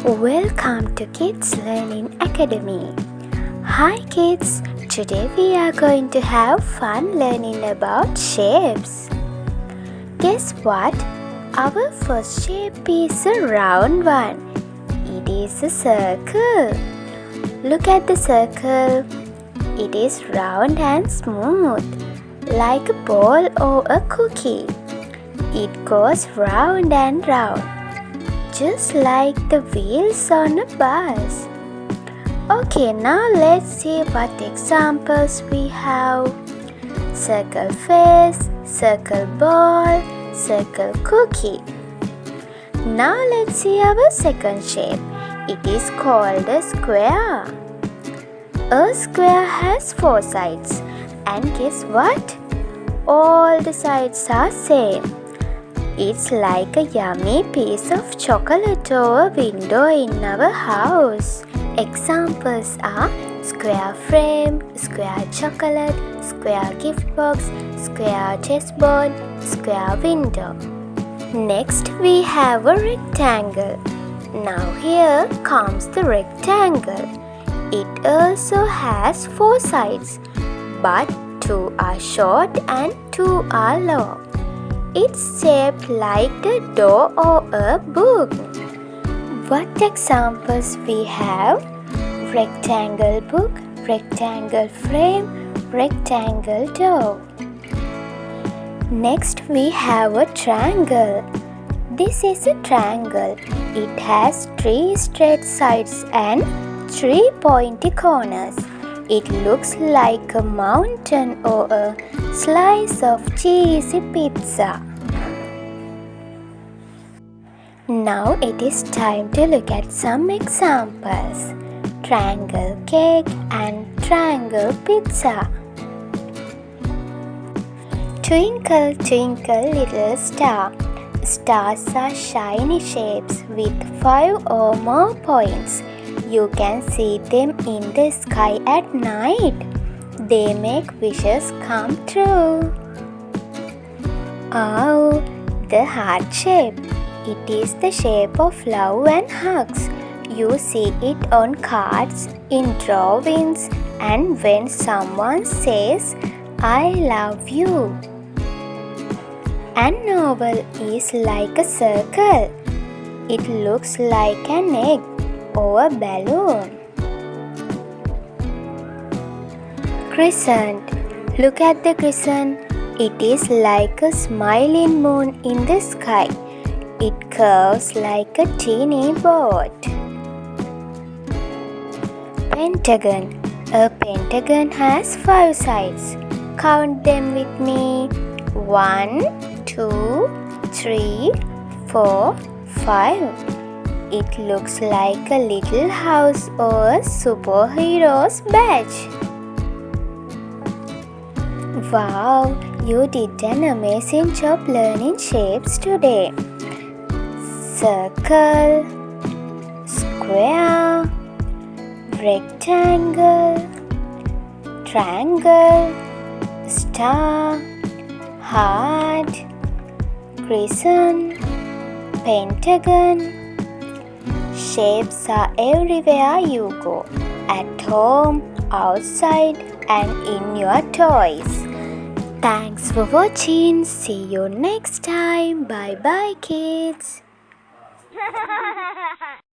Welcome to Kids Learning Academy. Hi kids, today we are going to have fun learning about shapes. Guess what? Our first shape is a round one. It is a circle. Look at the circle. It is round and smooth, like a ball or a cookie. It goes round and round, just like the wheels on a bus. Okay, now let's see what examples we have. Circle face, circle ball, circle cookie. Now let's see our second shape. It is called a square. A square has 4 sides. And guess what? All the sides are same. It's like a yummy piece of chocolate or a window in our house. Examples are square frame, square chocolate, square gift box, square chessboard, square window. Next we have a rectangle. Now here comes the rectangle. It also has 4 sides, but 2 are short and 2 are long. It's shaped like a door or a book. What examples we have? Rectangle book, rectangle frame, rectangle door. Next we have a triangle. This is a triangle. It has 3 straight sides and 3 pointy corners. It looks like a mountain or a slice of cheesy pizza. Now it is time to look at some examples. Triangle cake and triangle pizza. Twinkle, twinkle, little star. Stars are shiny shapes with 5 or more points. You can see them in the sky at night. They make wishes come true. Oh, the heart shape. It is the shape of love and hugs. You see it on cards, in drawings, and when someone says, I love you. An oval is like a circle. It looks like an egg or a balloon. Crescent. Look at the crescent. It is like a smiling moon in the sky. It curves like a teeny boat. Pentagon. A pentagon has 5 sides. Count them with me. 1, 2, 3, 4, 5. It looks like a little house or a superhero's badge. Wow, you did an amazing job learning shapes today. Circle, square, rectangle, triangle, star, heart, crescent, pentagon. Shapes are everywhere you go, at home, outside, and in your toys. Thanks for watching. See you next time. Bye bye kids.